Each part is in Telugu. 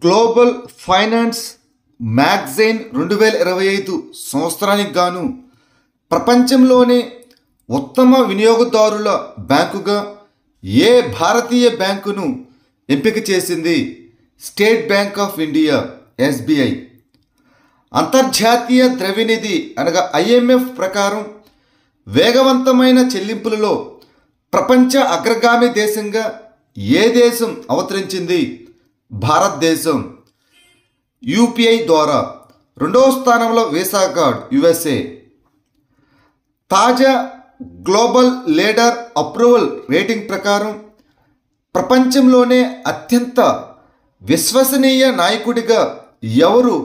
గ్లోబల్ ఫైనాన్స్ మ్యాగజైన్ 2025 సంవత్సరానికి గాను ప్రపంచంలోనే ఉత్తమ వినియోగదారుల బ్యాంకుగా ఏ భారతీయ బ్యాంకును ఎంపిక చేసింది? State bank of India SBI. అంతర్జాతీయ ద్రవ్యనిధి అనగా IMF ప్రకారం వేగవంతమైన చెల్లింపులలో ప్రపంచ అగ్రగామి దేశంగా ఏ దేశం అవతరించింది? భారతదేశం. UPI ద్వారా. రెండవ స్థానంలో వీసా కార్డ్ USA. తాజా గ్లోబల్ లీడర్ అప్రూవల్ రేటింగ్ ప్రకారం ప్రపంచంలోనే అత్యంత విశ్వసనీయ నాయకుడిగా ఎవరు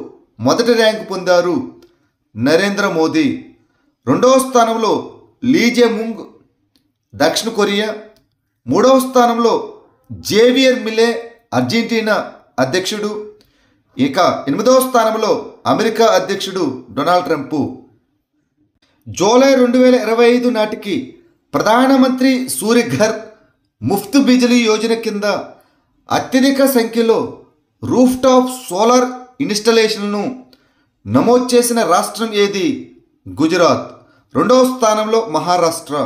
మొదటి ర్యాంకు పొందారు? నరేంద్ర మోదీ. రెండవ స్థానంలో లీ జే-ముంగ్ దక్షిణ కొరియా. మూడవ స్థానంలో జేవియర్ మిలే అర్జెంటీనా అధ్యక్షుడు. ఇక 8వ స్థానంలో అమెరికా అధ్యక్షుడు డొనాల్డ్ ట్రంప్. జూలై 2025 నాటికి ప్రధానమంత్రి సూర్యఘర్ ముఫ్త్ బిజిలీ యోజన కింద అత్యధిక సంఖ్యలో రూఫ్ టాప్ సోలార్ ఇన్స్టాలేషన్లను నమోదు చేసిన రాష్ట్రం ఏది? గుజరాత్. రెండవ స్థానంలో మహారాష్ట్ర.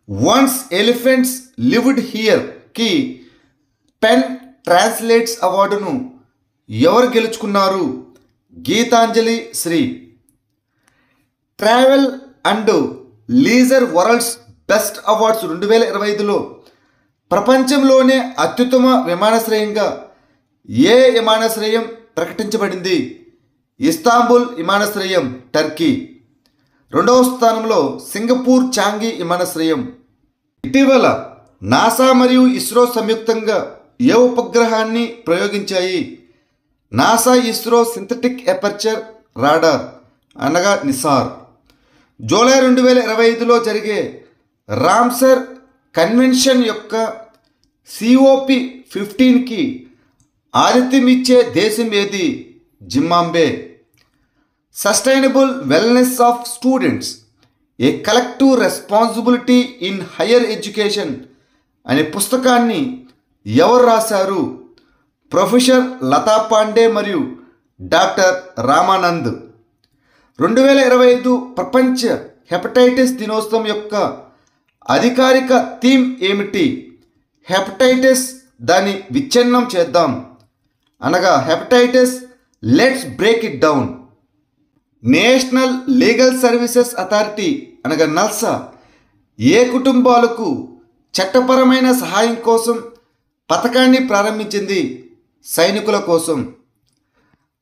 వన్స్ ఎలిఫెంట్స్ లివ్డ్ హియర్కి పెన్ ట్రాన్స్లేట్స్ అవార్డును ఎవరు గెలుచుకున్నారు? Geetanjali Shree. Travel and leisure world's best awards 2025లో ప్రపంచంలోనే అత్యుత్తమ విమానాశ్రయంగా ఏ విమానాశ్రయం ప్రకటించబడింది? ఇస్తాంబుల్ విమానాశ్రయం, టర్కీ. రెండవ స్థానంలో సింగపూర్ చాంగి విమానాశ్రయం. ఇటీవల నాసా మరియు ఇస్రో సంయుక్తంగా ఏ ఉపగ్రహాన్ని ప్రయోగించాయి? NASA ISRO synthetic aperture radar అనగా నిసార్. జూలై 2025లో జరిగే రామ్సర్ కన్వెన్షన్ యొక్క COP15కి ఆతిథ్యమిచ్చే దేశం ఏది? Zimbabwe. Sustainable wellness of students, A collective responsibility in higher education అనే పుస్తకాన్ని ఎవరు రాశారు? ప్రొఫెసర్ లతా పాండే మరియు డాక్టర్ రామానంద్. 2025 ప్రపంచ హెపటైటిస్ దినోత్సవం యొక్క అధికారిక థీమ్ ఏమిటి? హెపటైటిస్ దాన్ని విచ్ఛిన్నం చేద్దాం అనగా hepatitis let's break it down. National legal services authority అనగా నల్సా ఏ కుటుంబాలకు చట్టపరమైన సహాయం కోసం పథకాన్ని ప్రారంభించింది? సైనికుల కోసం.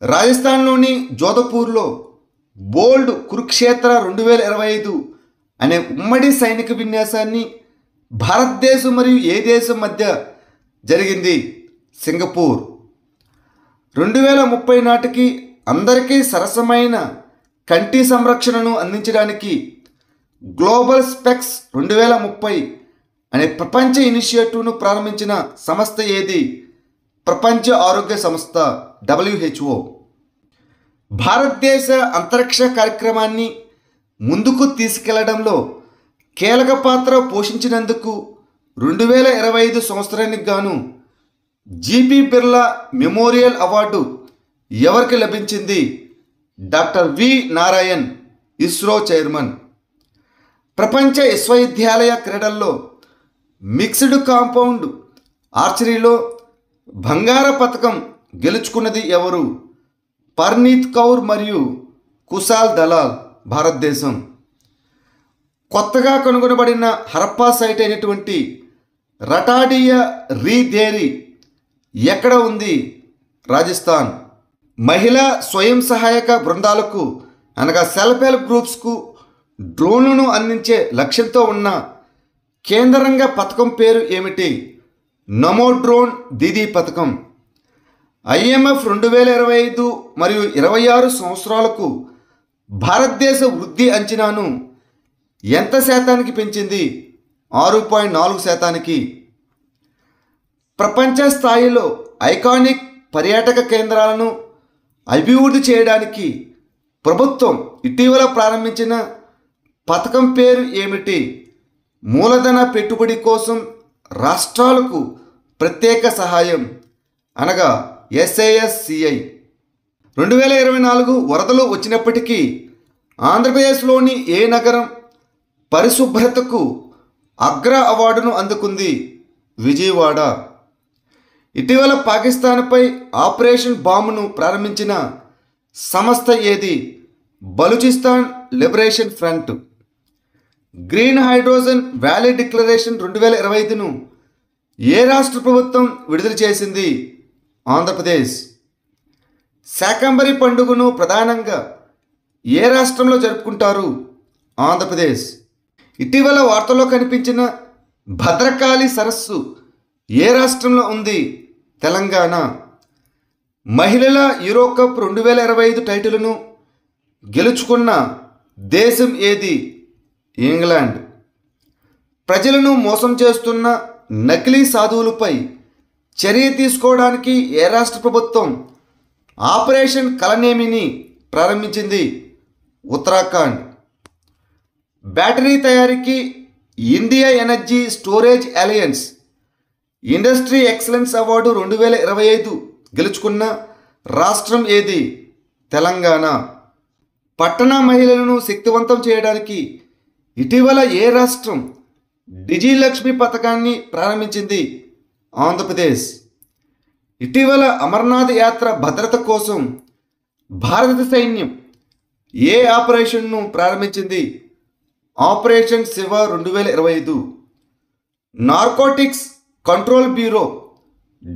రాజస్థాన్లోని జోధపూర్లో బోల్డ్ కురుక్షేత్ర 2025 అనే ఉమ్మడి సైనిక విన్యాసాన్ని భారతదేశం మరియు ఏ దేశం మధ్య జరిగింది? సింగపూర్. 2030 నాటికి అందరికీ సరసమైన కంటి సంరక్షణను అందించడానికి గ్లోబల్ స్పెక్స్ 2030 అనే ప్రపంచ ఇనిషియేటివ్ను ప్రారంభించిన సంస్థ ఏది? ప్రపంచ ఆరోగ్య సంస్థ WHO. భారతదేశ అంతరిక్ష కార్యక్రమాన్ని ముందుకు తీసుకెళ్లడంలో కీలక పాత్ర పోషించినందుకు 2025 సంవత్సరానికి గాను GP బిర్లా మెమోరియల్ అవార్డు ఎవరికి లభించింది? Doctor V Narayan, ISRO chairman. ప్రపంచ విశ్వవిద్యాలయ క్రీడల్లో మిక్స్డ్ కాంపౌండ్ ఆర్చరీలో బంగార పథకం గెలుచుకున్నది ఎవరు? పర్నీత్ కౌర్ మరియు కుశాల్ దలాల్, భారతదేశం. కొత్తగా కనుగొనబడిన హరప్పా సైట్ అయినటువంటి రటాడియా రీదేరి ఎక్కడ ఉంది? రాజస్థాన్. మహిళా స్వయం సహాయక బృందాలకు అనగా సెల్ఫ్ హెల్ప్ గ్రూప్స్కు డ్రోన్లను అందించే లక్ష్యంతో ఉన్న కేంద్ర రంగ పథకం పేరు ఏమిటి? నమో డ్రోన్ దీదీ పథకం. IMF 2025 మరియు 26 సంవత్సరాలకు భారతదేశ వృద్ధి అంచనాను ఎంత శాతానికి పెంచింది? 6.4%. ప్రపంచ స్థాయిలో ఐకానిక్ పర్యాటక కేంద్రాలను అభివృద్ధి చేయడానికి ప్రభుత్వం ఇటీవల ప్రారంభించిన పథకం పేరు ఏమిటి? మూలధన పెట్టుబడి కోసం రాష్ట్రాలకు ప్రత్యేక సహాయం అనగా SASCI. 2024 వరదలు వచ్చినప్పటికీ ఆంధ్రప్రదేశ్లోని ఏ నగరం పరిశుభ్రతకు అగ్ర అవార్డును అందుకుంది? విజయవాడ. ఇటీవల పాకిస్తాన్పై ఆపరేషన్ బాంబును ప్రారంభించిన సంస్థ ఏది? Balochistan liberation front. Green hydrogen valley declaration 2025ను ఏ రాష్ట్ర ప్రభుత్వం విడుదల చేసింది? ఆంధ్రప్రదేశ్. శాకంబరి పండుగను ప్రధానంగా ఏ రాష్ట్రంలో జరుపుకుంటారు? ఆంధ్రప్రదేశ్. ఇటీవల వార్తల్లో కనిపించిన భద్రకాళి సరస్సు ఏ రాష్ట్రంలో ఉంది? తెలంగాణ. మహిళల యూరోకప్ 2025 టైటిల్ను గెలుచుకున్న దేశం ఏది? ఇంగ్లాండ్. ప్రజలను మోసం చేస్తున్న నకిలీ సాధువులపై చర్య తీసుకోవడానికి ఏ రాష్ట్ర ప్రభుత్వం ఆపరేషన్ కలనేమిని ప్రారంభించింది? ఉత్తరాఖండ్. బ్యాటరీ తయారీకి India energy storage alliance industry excellence award 2025 గెలుచుకున్న రాష్ట్రం ఏది? తెలంగాణ. పట్టణ మహిళలను శక్తివంతం చేయడానికి ఇటీవల ఏ రాష్ట్రం డిజిలక్ష్మి పథకాన్ని ప్రారంభించింది? ఆంధ్రప్రదేశ్. ఇటీవల అమర్నాథ్ యాత్ర భద్రత కోసం భారత సైన్యం ఏ ఆపరేషన్ను ప్రారంభించింది? Operation Shiva 2025. Narcotics control bureau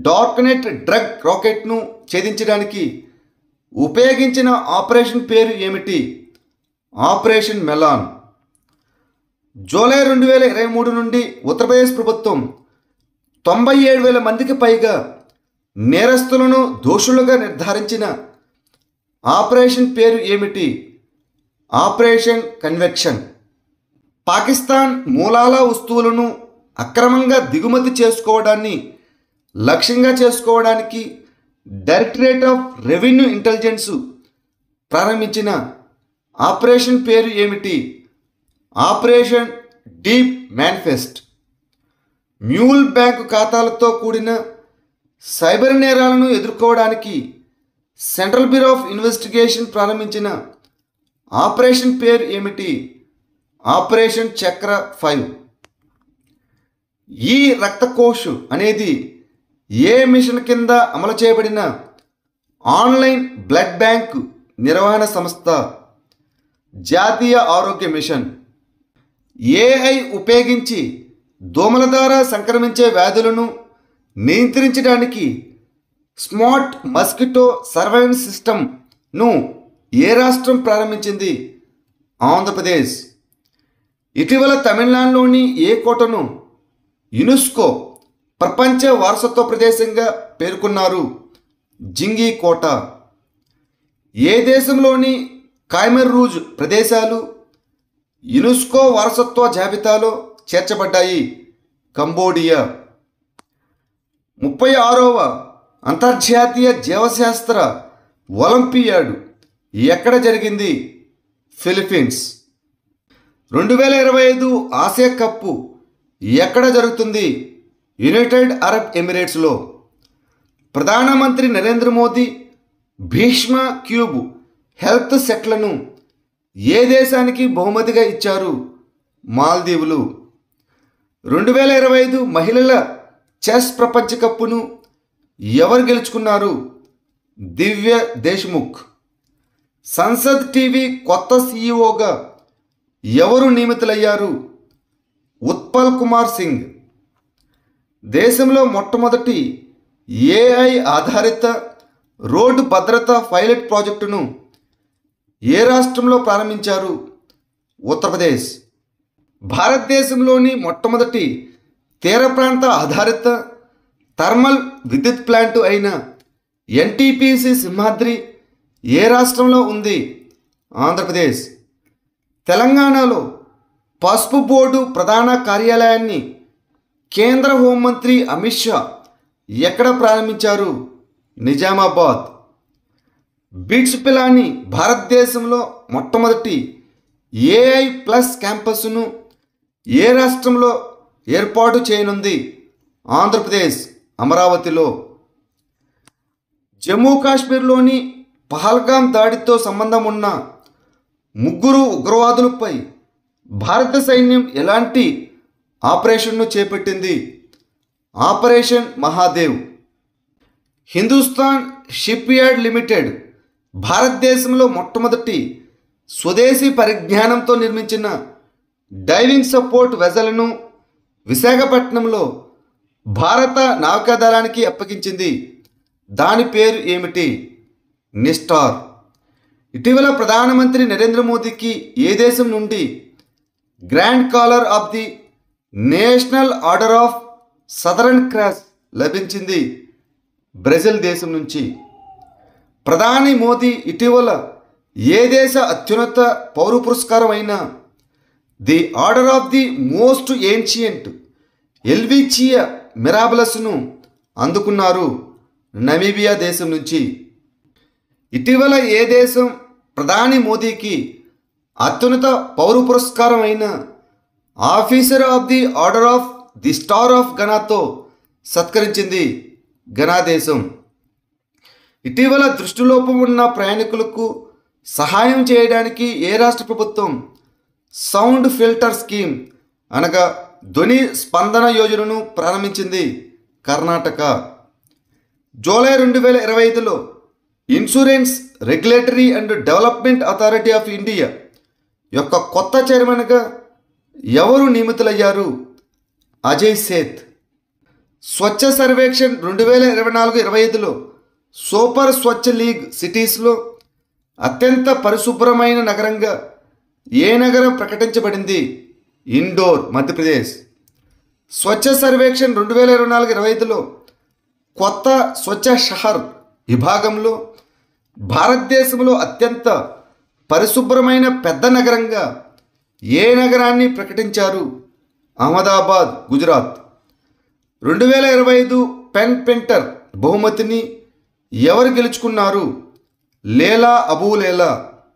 darknet drug రాకెట్ను ఛేదించడానికి ఉపయోగించిన ఆపరేషన్ పేరు ఏమిటి? Operation melon. జూలై 2023 నుండి ఉత్తరప్రదేశ్ ప్రభుత్వం 97,000 మందికి పైగా నేరస్తులను దోషులుగా నిర్ధారించిన ఆపరేషన్ పేరు ఏమిటి? Operation convection. పాకిస్తాన్ మూలాల వస్తువులను అక్రమంగా దిగుమతి చేసుకోవడాన్ని లక్ష్యంగా చేసుకోవడానికి డైరెక్టరేట్ ఆఫ్ రెవెన్యూ ఇంటెలిజెన్స్ ప్రారంభించిన ఆపరేషన్ పేరు ఏమిటి? Operation deep manifest. Mule bank ఖాతాలతో కూడిన సైబర్ నేరాలను ఎదుర్కోవడానికి సెంట్రల్ బ్యూరో ఆఫ్ ఇన్వెస్టిగేషన్ ప్రారంభించిన ఆపరేషన్ పేరు ఏమిటి? ఆపరేషన్ చక్ర 5. ఈ రక్తకోష్ అనేది ఏ మిషన్ కింద అమలు చేయబడిన ఆన్లైన్ బ్లడ్ బ్యాంక్ నిర్వహణ సంస్థ? జాతీయ ఆరోగ్య మిషన్. AI ఉపయోగించి దోమల ద్వారా సంక్రమించే వ్యాధులను నియంత్రించడానికి స్మార్ట్ మస్కిటో సర్వైలెన్స్ సిస్టమ్ను ఏ రాష్ట్రం ప్రారంభించింది? ఆంధ్రప్రదేశ్. ఇటీవల తమిళనాడులోని ఏ కోటను యునెస్కో ప్రపంచ వారసత్వ ప్రదేశంగా పేర్కొన్నారు? జింగి కోట. ఏ దేశంలోని ఖైమర్ రూజ్ ప్రదేశాలు యునెస్కో వారసత్వ జాబితాలో చేర్చబడ్డాయి? కంబోడియా. 36వ అంతర్జాతీయ జీవశాస్త్ర ఒలింపియాడ్ ఎక్కడ జరిగింది? ఫిలిప్పీన్స్. 2025 ఆసియా కప్పు ఎక్కడ జరుగుతుంది? యునైటెడ్ అరబ్ ఎమిరేట్స్లో. ప్రధానమంత్రి నరేంద్ర మోదీ భీష్మ క్యూబ్ హెల్త్ సెట్లను ఏ దేశానికి బహుమతిగా ఇచ్చారు? మాల్దీవులు. 2025 మహిళల చెస్ ప్రపంచ కప్పును ఎవరు గెలుచుకున్నారు? దివ్య దేశ్ముఖ్. సంసద్ టీవీ కొత్త CEOగా ఎవరు నియమితులయ్యారు? ఉత్పల్ కుమార్ సింగ్. దేశంలో మొట్టమొదటి AI ఆధారిత రోడ్డు భద్రత పైలట్ ప్రాజెక్టును ఏ రాష్ట్రంలో ప్రారంభించారు? ఉత్తరప్రదేశ్. భారతదేశంలోని మొట్టమొదటి తీర ప్రాంత ఆధారిత థర్మల్ విద్యుత్ ప్లాంటు అయిన NTPC సింహాద్రి ఏ రాష్ట్రంలో ఉంది? ఆంధ్రప్రదేశ్. తెలంగాణలో పసుపు బోర్డు ప్రధాన కార్యాలయాన్ని కేంద్ర హోంమంత్రి అమిత్ షా ఎక్కడ ప్రారంభించారు? నిజామాబాద్. బిట్స్ పిలాని భారతదేశంలో మొట్టమొదటి AI+ క్యాంపస్ను ఏ రాష్ట్రంలో ఏర్పాటు చేయనుంది? ఆంధ్రప్రదేశ్ అమరావతిలో. జమ్మూ కాశ్మీర్లోని పహల్గాం దాడితో సంబంధం ఉన్న 3 ఉగ్రవాదులపై భారత సైన్యం ఎలాంటి ఆపరేషన్ను చేపట్టింది? Operation Mahadev. Hindustan ship yard limited భారతదేశంలో మొట్టమొదటి స్వదేశీ పరిజ్ఞానంతో నిర్మించిన డైవింగ్ సపోర్ట్ వెజల్ను విశాఖపట్నంలో భారత నావికాదళానికి అప్పగించింది. దాని పేరు ఏమిటి? నిస్టార్. ఇటీవల ప్రధానమంత్రి నరేంద్ర మోదీకి ఏ దేశం నుండి grand caller of the national order of southern cross లభించింది? బ్రెజిల్ దేశం నుంచి. ప్రధాని మోదీ ఇటీవల ఏ దేశ అత్యున్నత పౌర పురస్కారం అయిన the order of the most ancient Welwitschia మిరాబలస్ను అందుకున్నారు? నమీబియా దేశం నుంచి. ఇటీవల ఏ దేశం ప్రధాని మోదీకి అత్యున్నత పౌర పురస్కారం అయిన officer of the order of the star of ఘనాతో సత్కరించింది? ఘనా దేశం. ఇటీవల దృష్టిలోపం ఉన్న ప్రయాణికులకు సహాయం చేయడానికి ఏ రాష్ట్ర ప్రభుత్వం సౌండ్ ఫిల్టర్ స్కీమ్ అనగా ధ్వని స్పందన యోజనను ప్రారంభించింది? కర్ణాటక. జూలై 2025లో insurance regulatory and development authority of India యొక్క కొత్త చైర్మన్గా ఎవరు నియమితులయ్యారు? అజయ్ సేత్. స్వచ్ఛ సర్వేక్షణ్ 2024-25లో సూపర్ స్వచ్ఛ లీగ్ సిటీస్లో అత్యంత పరిశుభ్రమైన నగరంగా ఏ నగరం ప్రకటించబడింది? ఇండోర్, మధ్యప్రదేశ్. స్వచ్ఛ సర్వేక్షణ్ 2024-25లో కొత్త స్వచ్ఛ షహర్ విభాగంలో భారతదేశంలో అత్యంత పరిశుభ్రమైన పెద్ద నగరంగా ఏ నగరాన్ని ప్రకటించారు? అహ్మదాబాద్, గుజరాత్. 2025 పెన్ పెంటర్ బహుమతిని ఎవరు గెలుచుకున్నారు? లేలా అబూలేలా,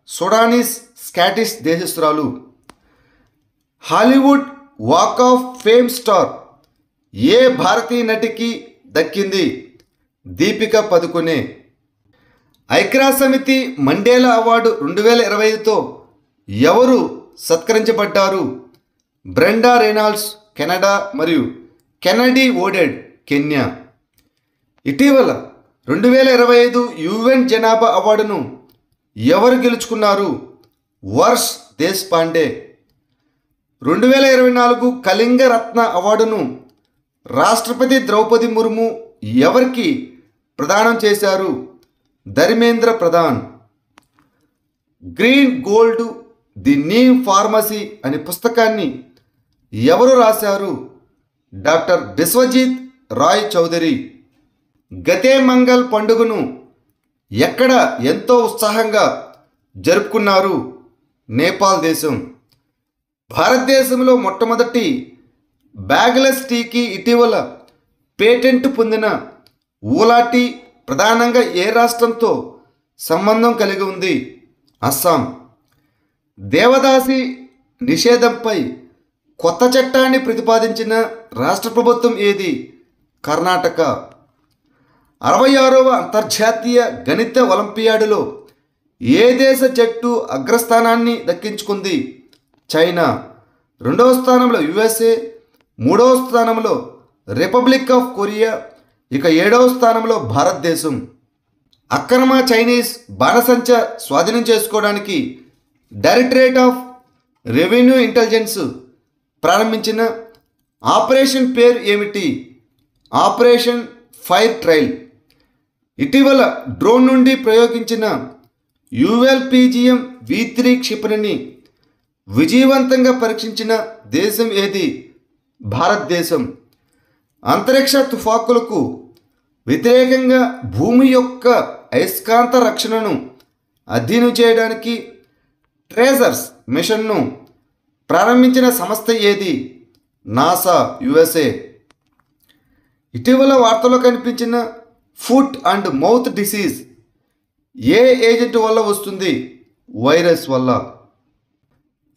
సుడానీస్ స్కాటిష్ దేశస్తురాలు. Hollywood walk of fame star ఏ భారతీయ నటికి దక్కింది? దీపికా పదుకొనే. ఐక్యరాజ్య సమితి మండేలా అవార్డు 2025తో ఎవరు సత్కరించబడ్డారు? బ్రెండా రెనాల్డ్స్, కెనడా మరియు కెనడీ ఓడెడ్, కెన్యా. ఇటీవల 2025 యుఎన్ జనాభా అవార్డును ఎవరు గెలుచుకున్నారు? వర్ష్ దేశ్పాండే. 2024 కళింగ రత్న అవార్డును రాష్ట్రపతి ద్రౌపది ముర్ము ఎవరికి ప్రదానం చేశారు? Dharmendra Pradhan. Green gold the neem pharmacy అనే పుస్తకాన్ని ఎవరు రాశారు? డాక్టర్ బిశ్వజిత్ రాయ్ చౌదరి. గతే మంగల్ పండుగను ఎక్కడ ఎంతో ఉత్సాహంగా జరుపుకున్నారు? నేపాల్ దేశం. భారతదేశంలో మొట్టమొదటి బ్యాగ్లెస్ టీకి ఇటీవల పేటెంట్ పొందిన ఊలా టీ ప్రధానంగా ఏ రాష్ట్రంతో సంబంధం కలిగి ఉంది? అస్సాం. దేవదాసి నిషేధంపై కొత్త చట్టాన్ని ప్రతిపాదించిన రాష్ట్ర ప్రభుత్వం ఏది? కర్ణాటక. 66వ అంతర్జాతీయ గణిత ఒలింపియాడ్లో ఏ దేశ జట్టు అగ్రస్థానాన్ని దక్కించుకుంది? చైనా. 2వ స్థానంలో యుఎస్ఏ, 3వ స్థానంలో రిపబ్లిక్ ఆఫ్ కొరియా, ఇక 7వ స్థానంలో భారతదేశం. అక్రమ చైనీస్ బాణసంచ స్వాధీనం చేసుకోవడానికి డైరెక్టరేట్ ఆఫ్ రెవెన్యూ ఇంటెలిజెన్స్ ప్రారంభించిన ఆపరేషన్ పేరు ఏమిటి? Operation fire trial. ఇటీవల డ్రోన్ నుండి ప్రయోగించిన ULPGM V3 క్షిపణిని విజయవంతంగా పరీక్షించిన దేశం ఏది? భారతదేశం. అంతరిక్ష తుఫాకులకు వ్యతిరేకంగా భూమి యొక్క అయస్కాంత రక్షణను అధ్యయనం చేయడానికి ట్రేజర్స్ మిషన్ను ప్రారంభించిన సంస్థ ఏది? NASA, USA. ఇటీవల వార్తల్లో కనిపించిన foot and mouth disease A agent వల్ల వస్తుంది? వైరస్ వల్ల.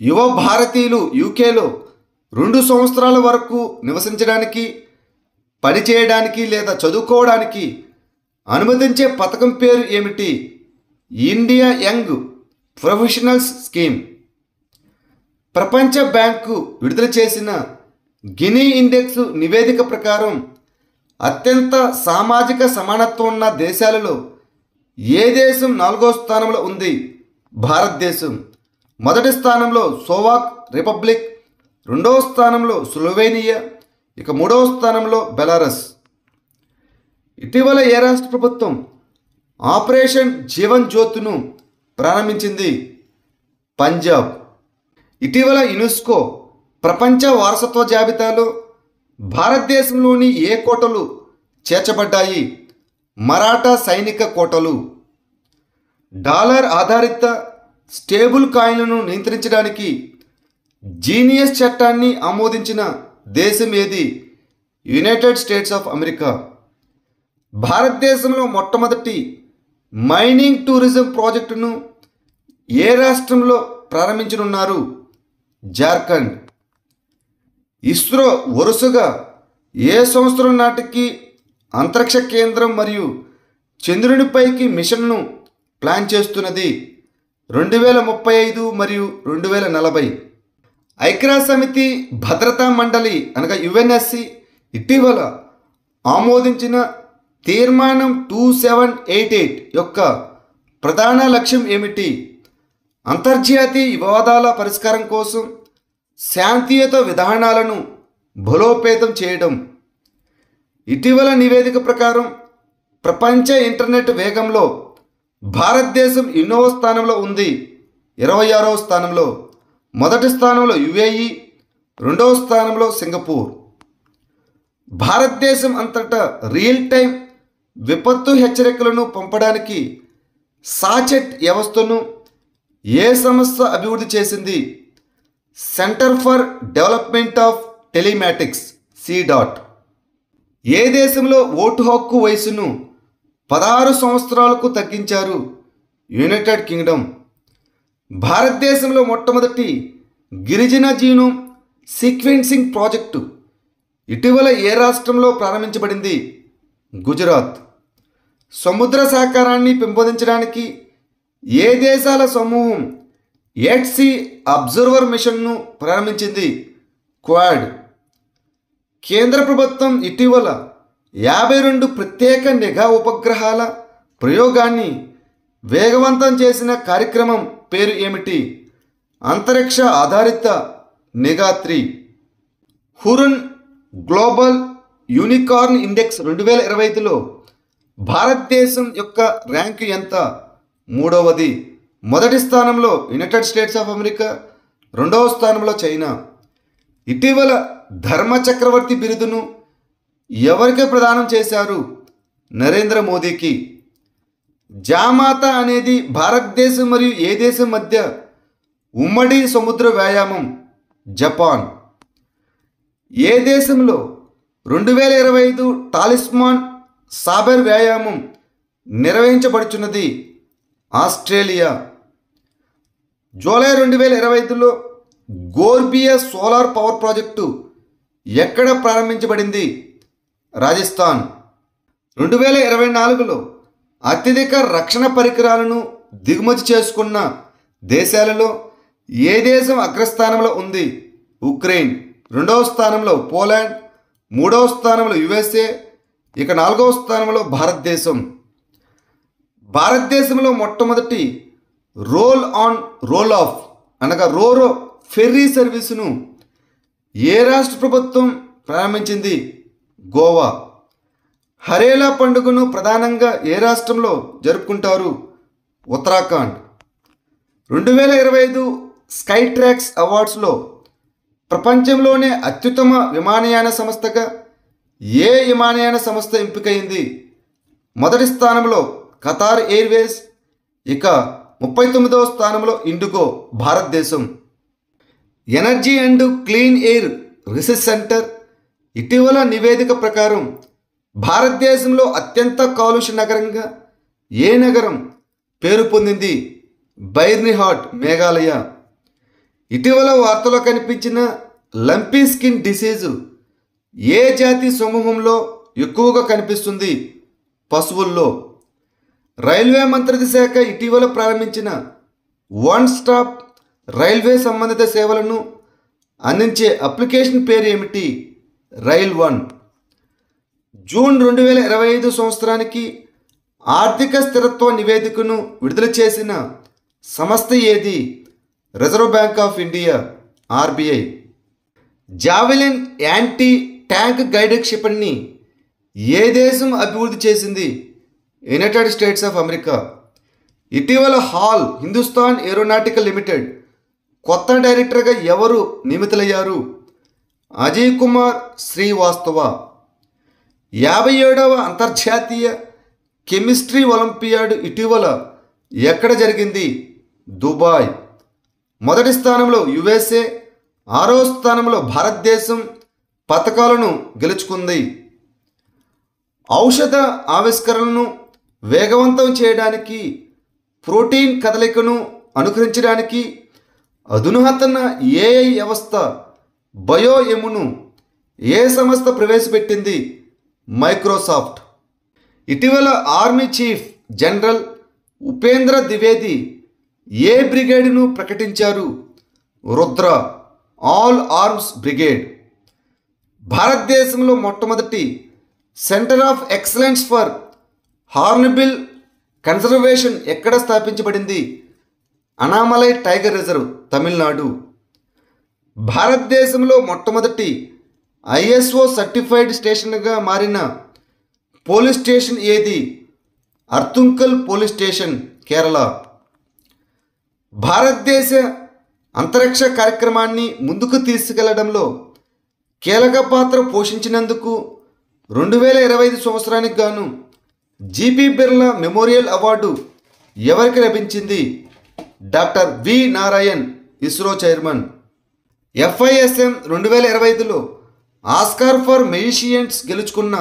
యువ భారతీయులు యూకేలో 2 సంవత్సరాల వరకు నివసించడానికి, పనిచేయడానికి లేదా చదువుకోవడానికి అనుమతించే పథకం పేరు ఏమిటి? India young professionals scheme. ప్రపంచ బ్యాంకు విడుదల చేసిన గినీ ఇండెక్స్ నివేదిక ప్రకారం అత్యంత సామాజిక సమానత్వం ఉన్న దేశాలలో ఏ దేశం 4వ స్థానంలో ఉంది? భారతదేశం. మొదటి స్థానంలో స్లోవాక్ రిపబ్లిక్, 2వ స్థానంలో స్లోవేనియా, ఇక 3వ స్థానంలో బెలారస్. ఇటీవల ఏ రాష్ట్ర ప్రభుత్వం ఆపరేషన్ జీవన్ జ్యోతిను ప్రారంభించింది? పంజాబ్. ఇటీవల యునెస్కో ప్రపంచ వారసత్వ జాబితాలో భారతదేశంలోని ఏ కోటలు చేర్చబడ్డాయి? మరాఠా సైనిక కోటలు. డాలర్ ఆధారిత స్టేబుల్ కాయిన్లను నియంత్రించడానికి జీనియస్ చట్టాన్ని ఆమోదించిన దేశం ఏది? United States of America. భారతదేశంలో మొట్టమొదటి మైనింగ్ టూరిజం ప్రాజెక్టును ఏ రాష్ట్రంలో ప్రారంభించనున్నారు? జార్ఖండ్. ఇస్రో వరుసగా ఏ సంవత్సరం నాటికి అంతరిక్ష కేంద్రం మరియు చంద్రునిపైకి మిషన్ను ప్లాన్ చేస్తున్నది? 2035 మరియు 2040. ఐక్యరాజ్య సమితి భద్రతా మండలి అనగా యుఎన్ఎస్సి ఇటీవల ఆమోదించిన తీర్మానం 2788 యొక్క ప్రధాన లక్ష్యం ఏమిటి? అంతర్జాతీయ వివాదాల పరిష్కారం కోసం శాంతియుత విధానాలను బలోపేతం చేయడం. ఇటీవల నివేదిక ప్రకారం ప్రపంచ ఇంటర్నెట్ వేగంలో భారతదేశం ఎన్నవ స్థానంలో ఉంది? 26వ స్థానంలో. మొదటి స్థానంలో యుఏఈ, 2వ స్థానంలో సింగపూర్. భారతదేశం అంతటా రియల్ టైం విపత్తు హెచ్చరికలను పంపడానికి సాచెట్ వ్యవస్థను ఏ సంస్థ అభివృద్ధి చేసింది? Centre for development of telematics C DOT. ఏ దేశంలో ఓటు హక్కు వయసును 16 సంవత్సరాలకు తగ్గించారు? United Kingdom. భారతదేశంలో మొట్టమొదటి గిరిజన జీనోమ్ సీక్వెన్సింగ్ ప్రాజెక్టు ఇటీవల ఏ రాష్ట్రంలో ప్రారంభించబడింది? గుజరాత్. సముద్ర సహకారాన్ని పెంపొందించడానికి ఏ దేశాల సమూహం ఎట్ సీ అబ్జర్వర్ మిషన్ను ప్రారంభించింది? క్వాడ్. కేంద్ర ప్రభుత్వం ఇటీవల 52 ప్రత్యేక నిఘా ఉపగ్రహాల ప్రయోగాన్ని వేగవంతం చేసిన కార్యక్రమం పేరు ఏమిటి? అంతరిక్ష ఆధారిత నిఘా 3. హురున్ గ్లోబల్ యూనికార్న్ ఇండెక్స్ 2025లో భారతదేశం యొక్క ర్యాంకు ఎంత? 3వది. మొదటి స్థానంలో యునైటెడ్ స్టేట్స్ ఆఫ్ అమెరికా, 2వ స్థానంలో చైనా. ఇటీవల ధర్మ చక్రవర్తి బిరుదును ఎవరికి ప్రదానం చేశారు? నరేంద్ర మోదీకి. జామాత అనేది భారతదేశం మరియు ఏ దేశం మధ్య ఉమ్మడి సముద్ర వ్యాయామం? జపాన్. ఏ దేశంలో 2025 టాలిస్మాన్ సాబర్ వ్యాయామం నిర్వహించబడుచున్నది? ఆస్ట్రేలియా. జూలై 2025లో గోర్బియా సోలార్ పవర్ ప్రాజెక్టు ఎక్కడ ప్రారంభించబడింది? రాజస్థాన్. 2024లో అత్యధిక రక్షణ పరికరాలను దిగుమతి చేసుకున్న దేశాలలో ఏ దేశం అగ్రస్థానంలో ఉంది? ఉక్రెయిన్. 2వ స్థానంలో పోలాండ్, 3వ స్థానంలో యుఎస్ఏ, ఇక 4వ స్థానంలో భారతదేశం. భారతదేశంలో మొట్టమొదటి రోల్ ఆన్ రోల్ ఆఫ్ అనగా రోరో ఫెర్రీ సర్వీసును ఏ రాష్ట్ర ప్రభుత్వం ప్రారంభించింది? గోవా. హరేలా పండుగను ప్రధానంగా ఏ రాష్ట్రంలో జరుపుకుంటారు? ఉత్తరాఖండ్. 2025 స్కై ట్రాక్స్ అవార్డ్స్లో ప్రపంచంలోనే అత్యుత్తమ విమానయాన సంస్థగా ఏ విమానయాన సంస్థ ఎంపికైంది? మొదటి స్థానంలో ఖతార్ ఎయిర్వేస్, ఇక 39వ స్థానంలో ఇండిగో భారతదేశం. Energy and clean air research centre ఇటీవల నివేదిక ప్రకారం భారతదేశంలో అత్యంత కాలుష్య నగరంగా ఏ నగరం పేరు పొందింది? బైర్నిహాట్, మేఘాలయ. ఇటీవల వార్తలో కనిపించిన లంపీ స్కిన్ డిసీజు ఏ జాతి సమూహంలో ఎక్కువగా కనిపిస్తుంది? పశువుల్లో. రైల్వే మంత్రిత్వ శాఖ ఇటీవల ప్రారంభించిన వన్ స్టాప్ రైల్వే సంబంధిత సేవలను అందించే అప్లికేషన్ పేరు ఏమిటి? Rail one. జూన్ 2025 సంవత్సరానికి ఆర్థిక స్థిరత్వ నివేదికను విడుదల చేసిన సంస్థ ఏది? Reserve bank of India, RBI. Javelin anti tank guided క్షిపణిని ఏ దేశం అభివృద్ధి చేసింది? United States of America. ఇటీవల హాల్ హిందుస్థాన్ ఏరోనాటికల్ లిమిటెడ్ కొత్త డైరెక్టర్గా ఎవరు నియమితులయ్యారు? అజయ్ కుమార్ శ్రీవాస్తవ. 57వ అంతర్జాతీయ కెమిస్ట్రీ ఒలింపియాడ్ ఇటీవల ఎక్కడ జరిగింది? దుబాయ్. మొదటి స్థానంలో యుఎస్ఏ, 6వ స్థానంలో భారతదేశం పతకాలను గెలుచుకుంది. ఔషధ ఆవిష్కరణను వేగవంతం చేయడానికి, ప్రోటీన్ కదలికను అనుకరించడానికి అధునాతన ఏఐ వ్యవస్థ బయోఎమును ఏ సంస్థ ప్రవేశపెట్టింది? మైక్రోసాఫ్ట్. ఇటీవల army chief general Upendra Dwivedi ఏ బ్రిగేడ్ను ప్రకటించారు? Rudra, all arms brigade. భారతదేశంలో మొట్టమొదటి centre of excellence for hornbill conservation ఎక్కడ స్థాపించబడింది? Anamalai tiger reserve, Tamil Nadu. భారతదేశంలో మొట్టమొదటి ఐఎస్ఓ సర్టిఫైడ్ స్టేషన్గా మారిన పోలీస్ స్టేషన్ ఏది? Arthunkal police station, Kerala. భారతదేశ అంతరిక్ష కార్యక్రమాన్ని ముందుకు తీసుకెళ్లడంలో కీలక పాత్ర పోషించినందుకు 2025 సంవత్సరానికి గాను జీపీ బిర్లా మెమోరియల్ అవార్డు ఎవరికి లభించింది? Doctor V Narayan, ISRO chairman. FISM 2025లో ఆస్కార్ ఫర్ మ్యూజిషియన్స్ గెలుచుకున్న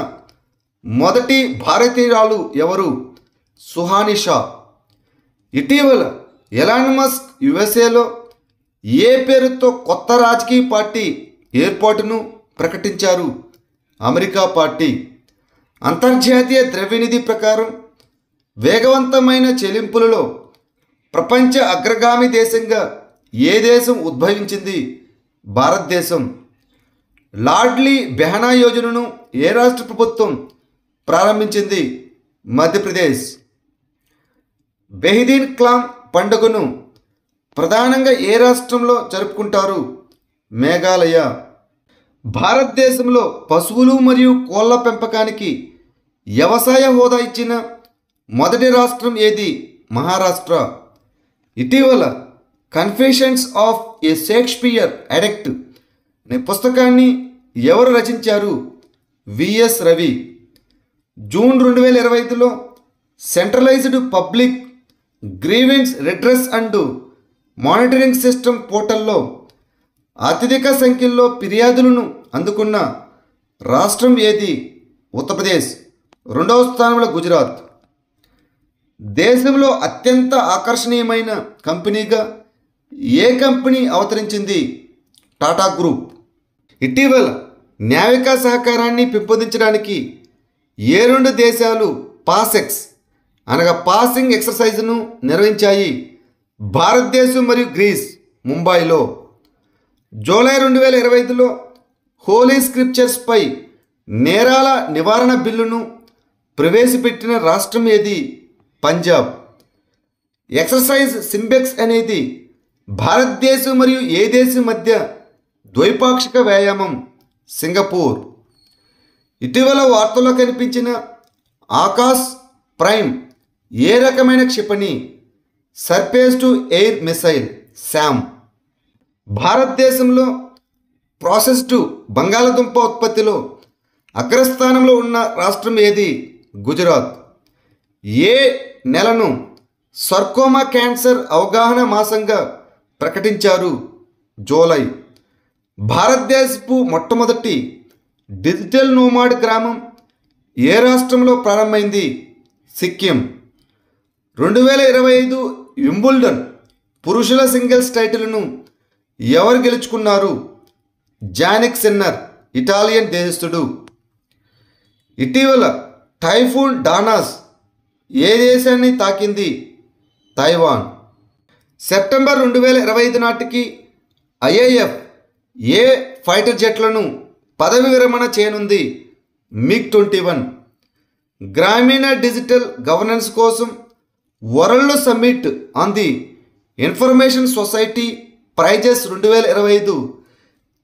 మొదటి భారతీయురాలు ఎవరు? సుహాని షా. ఇటీవల ఎలాన్ మస్క్ యుఎస్ఏలో ఏ పేరుతో కొత్త రాజకీయ పార్టీ ఏర్పాటును ప్రకటించారు? America party. అంతర్జాతీయ ద్రవ్యనిధి ప్రకారం వేగవంతమైన చెల్లింపులలో ప్రపంచ అగ్రగామి దేశంగా ఏ దేశం ఉద్భవించింది? భారతదేశం. లాడ్లీ బెహనా యోజనను ఏ రాష్ట్ర ప్రభుత్వం ప్రారంభించింది? మధ్యప్రదేశ్. బెహదీన్ క్లాం పండుగను ప్రధానంగా ఏ రాష్ట్రంలో జరుపుకుంటారు? మేఘాలయ. భారతదేశంలో పశువులు మరియు కోళ్ల పెంపకానికి వ్యవసాయ హోదా ఇచ్చిన మొదటి రాష్ట్రం ఏది? మహారాష్ట్ర. ఇటీవల confessions of a Shakespeare addict అనే పుస్తకాన్ని ఎవరు రచించారు? విఎస్ రవి. జూన్ 2025లో centralised public grievance redress and monitoring system పోర్టల్లో అత్యధిక సంఖ్యలో ఫిర్యాదులను అందుకున్న రాష్ట్రం ఏది? ఉత్తరప్రదేశ్. 2వ స్థానంలో గుజరాత్. దేశంలో అత్యంత ఆకర్షణీయమైన కంపెనీగా ఏ కంపెనీ అవతరించింది? టాటా గ్రూప్. ఇటీవల న్యావికా సహకారాన్ని పెంపొందించడానికి ఏ 2 దేశాలు పాసెక్స్ అనగా పాసింగ్ ఎక్సర్సైజ్ను నిర్వహించాయి? భారతదేశం మరియు గ్రీస్, ముంబైలో. జూలై 2025లో హోలీ స్క్రిప్చర్స్పై నేరాల నివారణ బిల్లును ప్రవేశపెట్టిన రాష్ట్రం ఏది? పంజాబ్. ఎక్సర్సైజ్ సింబెక్స్ అనేది భారతదేశం మరియు ఏ దేశం మధ్య ద్వైపాక్షిక వ్యాయామం? సింగపూర్. ఇటీవల వార్తల్లో కనిపించిన ఆకాశ్ ప్రైమ్ ఏ రకమైన క్షిపణి? Surface to air missile, Sam. భారతదేశంలో ప్రాసెస్డ్ బంగాళదుంప ఉత్పత్తిలో అగ్రస్థానంలో ఉన్న రాష్ట్రం ఏది? గుజరాత్. ఏ నెలను సర్కోమా క్యాన్సర్ అవగాహన మాసంగా ప్రకటించారు? జూలై. భారతదేశపు మొట్టమొదటి డిజిటల్ నోమాడ్ గ్రామం ఏ రాష్ట్రంలో ప్రారంభమైంది? సిక్కిం. 2025 వింబుల్డన్ పురుషుల సింగిల్స్ టైటిల్ను ఎవరు గెలుచుకున్నారు? జానిక్ సిన్నర్, ఇటాలియన్ దేశస్థుడు. ఇటీవల టైఫూన్ డానాస్ ఏ దేశాన్ని తాకింది? తైవాన్. సెప్టెంబర్ 2025 నాటికి ఐఏఎఫ్ ఏ ఫైటర్ జెట్లను పదవి విరమణ చేయనుంది? MiG-21. గ్రామీణ డిజిటల్ గవర్నెన్స్ కోసం world summit on the information society prizes 2025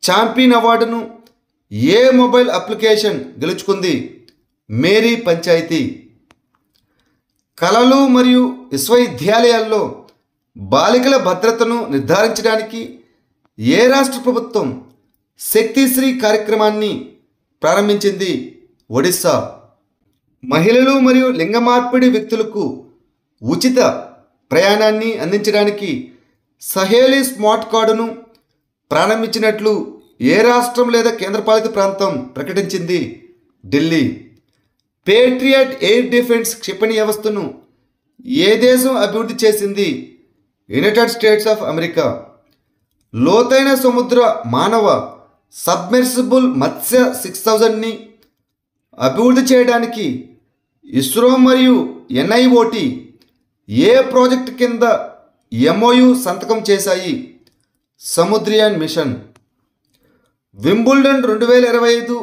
champion అవార్డును ఏ మొబైల్ అప్లికేషన్ గెలుచుకుంది? మేరీ పంచాయతీ. కళలు మరియు విశ్వవిద్యాలయాల్లో బాలికల భద్రతను నిర్ధారించడానికి ఏ రాష్ట్ర ప్రభుత్వం శక్తిశ్రీ కార్యక్రమాన్ని ప్రారంభించింది? ఒడిస్సా. మహిళలు మరియు లింగ మార్పిడి వ్యక్తులకు ఉచిత ప్రయాణాన్ని అందించడానికి సహేలీ స్మార్ట్ కార్డును ప్రారంభించినట్లు ఏ రాష్ట్రం లేదా కేంద్రపాలిత ప్రాంతం ప్రకటించింది? ఢిల్లీ. పేట్రియట్ ఎయిర్ డిఫెన్స్ క్షిపణి వ్యవస్థను ఏ దేశం అభివృద్ధి చేసింది? United States of America. లోతైన సముద్ర మానవ సబ్మెర్సిబుల్ మత్స్య 6000ని అభివృద్ధి చేయడానికి ఇస్రో మరియు ఎన్ఐఓటి ఏ ప్రాజెక్టు కింద MOU సంతకం చేశాయి? సముద్రయాన్ మిషన్. వింబుల్డన్ 2025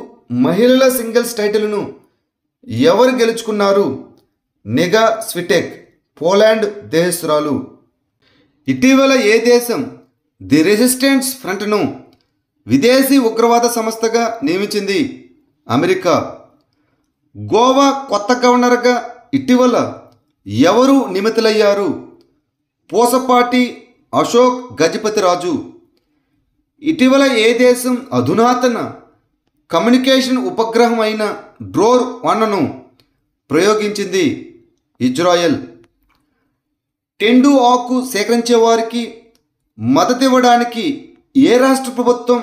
మహిళల సింగిల్స్ టైటిల్ను ఎవరు గెలుచుకున్నారు? నిగా స్విటెక్, పోలాండ్ దేశస్తురాలు. ఇటీవల ఏ దేశం ది రెసిస్టెన్స్ ఫ్రంట్ను విదేశీ ఉగ్రవాద సంస్థగా నియమించింది? అమెరికా. గోవా కొత్త గవర్నర్గా ఇటీవల ఎవరు నియమితులయ్యారు? పూసపాటి అశోక్ గజపతిరాజు. ఇటీవల ఏ దేశం అధునాతన కమ్యూనికేషన్ ఉపగ్రహం అయిన డ్రోన్ 1ను ప్రయోగించింది? ఇజ్రాయెల్. టెండు ఆకు సేకరించే వారికి మద్దతు ఇవ్వడానికి ఏ రాష్ట్ర ప్రభుత్వం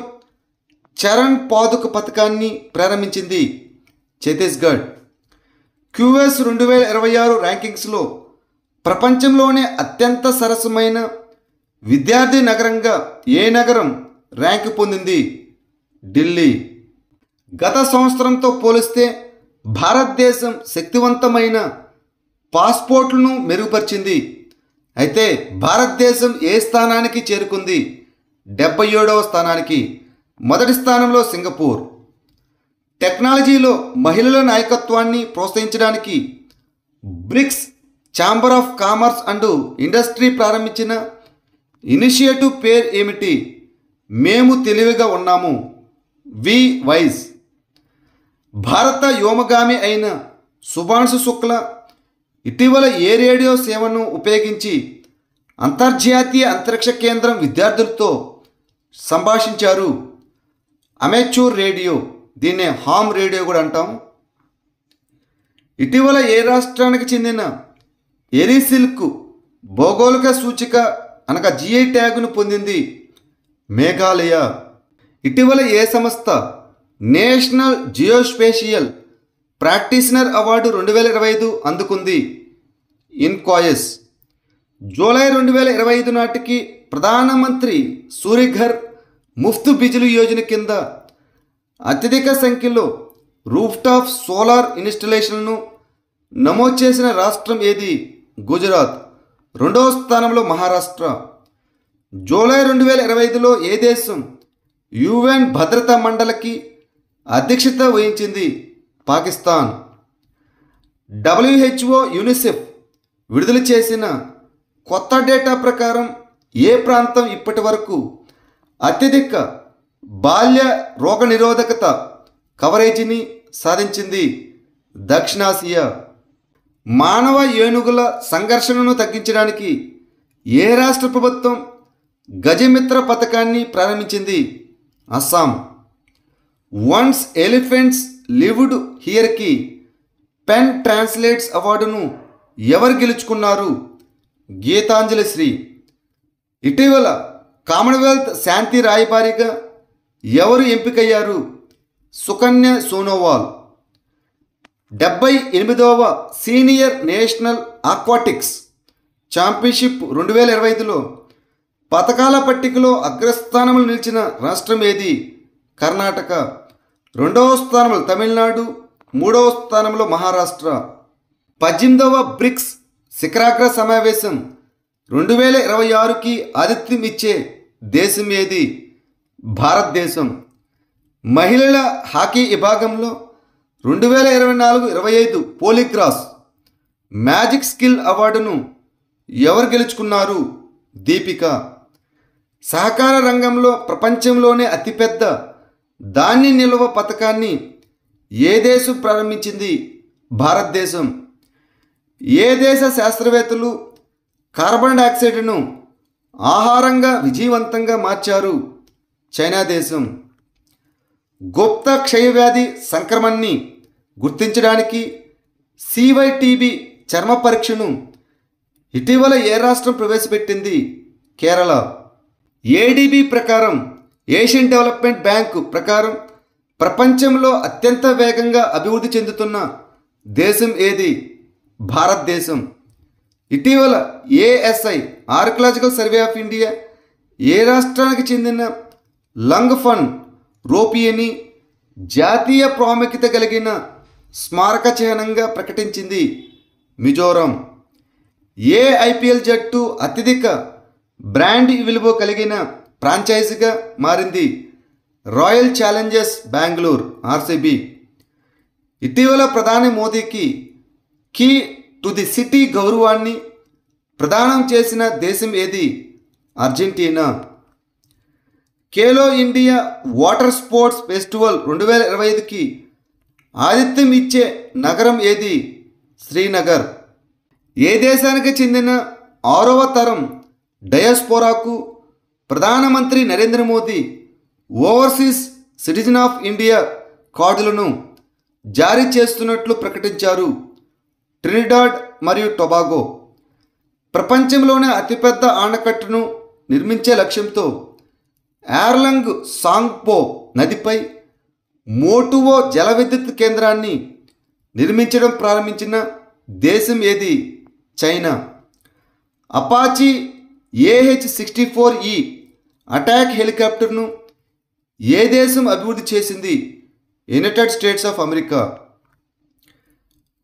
చరణ్ పాదుక పథకాన్ని ప్రారంభించింది? ఛత్తీస్గఢ్. QS 2026 ర్యాంకింగ్స్లో ప్రపంచంలోనే అత్యంత సరసమైన విద్యార్థి నగరంగా ఏ నగరం ర్యాంకు పొందింది? ఢిల్లీ. గత సంవత్సరంతో పోలిస్తే భారతదేశం శక్తివంతమైన పాస్పోర్ట్లను మెరుగుపరిచింది. అయితే భారతదేశం ఏ స్థానానికి చేరుకుంది? 77వ స్థానానికి. మొదటి స్థానంలో సింగపూర్. టెక్నాలజీలో మహిళల నాయకత్వాన్ని ప్రోత్సహించడానికి BRICS chamber of commerce and industry ప్రారంభించిన ఇనిషియేటివ్ పేరు ఏమిటి? మేము తెలివిగా ఉన్నాము. We wise. భారత వ్యోమగామి అయిన శుభాంశు శుక్ల ఇటీవల ఏ రేడియో సేవను ఉపయోగించి అంతర్జాతీయ అంతరిక్ష కేంద్రం విద్యార్థులతో సంభాషించారు? Amateur radio. దీన్నే హామ్ రేడియో కూడా అంటాం. ఇటీవల ఏ రాష్ట్రానికి చెందిన ఎరీసిల్క్ భౌగోళిక సూచిక అనగా GI ట్యాగును పొందింది? మేఘాలయ. ఇటీవల ఏ సంస్థ నేషనల్ జియోస్పేషియల్ ప్రాక్టీషనర్ అవార్డు 2025 అందుకుంది? ఇన్కాయస్. జూలై 2025 నాటికి ప్రధానమంత్రి సూర్యఘర్ ముఫ్త్ బిజిలీ యోజన కింద అత్యధిక సంఖ్యలో రూఫ్టాప్ సోలార్ ఇన్స్టలేషన్లను నమోదు చేసిన రాష్ట్రం ఏది? గుజరాత్. రెండవ స్థానంలో మహారాష్ట్ర. జూలై 2025లో ఏ దేశం UN భద్రతా మండలికి అధ్యక్షత వహించింది? పాకిస్తాన్. WHO యూనిసెఫ్ విడుదల చేసిన కొత్త డేటా ప్రకారం ఏ ప్రాంతం ఇప్పటి వరకు అత్యధిక బాల్య రోగనిరోధకత కవరేజీని సాధించింది? దక్షిణాసియా. మానవ ఏనుగుల సంఘర్షణను తగ్గించడానికి ఏ రాష్ట్ర ప్రభుత్వం గజమిత్ర పథకాన్ని ప్రారంభించింది? అస్సాం. వన్స్ ఎలిఫెంట్స్ లివ్డ్ హియర్కి పెన్ ట్రాన్స్లేట్స్ అవార్డును ఎవరు గెలుచుకున్నారు? గీతాంజలి శ్రీ. ఇటీవల కామన్వెల్త్ శాంతి రాయబారిగా ఎవరు ఎంపికయ్యారు? సుకన్య సోనోవాల్. 78వ సీనియర్ నేషనల్ ఆక్వాటిక్స్ ఛాంపియన్షిప్ 2025లో పథకాల పట్టికలో అగ్రస్థానంలో నిలిచిన రాష్ట్రం ఏది? కర్ణాటక. రెండవ స్థానంలో తమిళనాడు, 3వ స్థానంలో మహారాష్ట్ర. 18వ బ్రిక్స్ శిఖరాగ్ర సమావేశం 2026కి ఆతిథ్యం ఇచ్చే దేశం ఏది? భారతదేశం. మహిళల హాకీ విభాగంలో 2024-25 పోలీగ్రాస్ మ్యాజిక్ స్కిల్ అవార్డును ఎవరు గెలుచుకున్నారు? దీపిక. సహకార రంగంలో ప్రపంచంలోనే అతిపెద్ద ధాన్య నిల్వ పథకాన్ని ఏ దేశం ప్రారంభించింది? భారతదేశం. ఏ దేశ శాస్త్రవేత్తలు కార్బన్ డయాక్సైడ్ను ఆహారంగా విజయవంతంగా మార్చారు? చైనా దేశం. గుప్త క్షయవ్యాధి సంక్రమణని గుర్తించడానికి CYTB చర్మ పరీక్షను ఇటీవల ఏ రాష్ట్రం ప్రవేశపెట్టింది? కేరళ. ADB ప్రకారం, ఏషియన్ డెవలప్మెంట్ బ్యాంకు ప్రకారం ప్రపంచంలో అత్యంత వేగంగా అభివృద్ధి చెందుతున్న దేశం ఏది? భారతదేశం. ఇటీవల ASI archaeological survey of India ఏ రాష్ట్రానికి చెందిన లంగ్ఫన్ రోపియని జాతీయ ప్రాముఖ్యత కలిగిన స్మారక చిహ్నంగా ప్రకటించింది? మిజోరం. ఏ IPL జట్టు అత్యధిక బ్రాండ్ విలువ కలిగిన ఫ్రాంచైజీగా మారింది? Royal Challengers Bengaluru RCB. ఇటీవల ప్రధాని మోదీకి కీ టు ది సిటీ గౌరవాన్ని ప్రదానం చేసిన దేశం ఏది? Argentina. Khelo India water sports festival 2025కి ఆతిథ్యం ఇచ్చే నగరం ఏది? శ్రీనగర్. ఏ దేశానికి చెందిన 6వ తరం డయాస్పోరాకు ప్రధానమంత్రి Narendra Modi overseas citizen of India కార్డులను జారీ చేస్తున్నట్లు ప్రకటించారు? ట్రినిడాడ్ మరియు టొబాగో. ప్రపంచంలోనే అతిపెద్ద ఆనకట్టును నిర్మించే లక్ష్యంతో యార్లంగ్ సాంగ్పో నదిపై మోటువో జల విద్యుత్ కేంద్రాన్ని నిర్మించడం ప్రారంభించిన దేశం ఏది? చైనా. అపాచీ AH-64E అటాక్ హెలికాప్టర్ను ఏ దేశం అభివృద్ధి చేసింది? United States of America.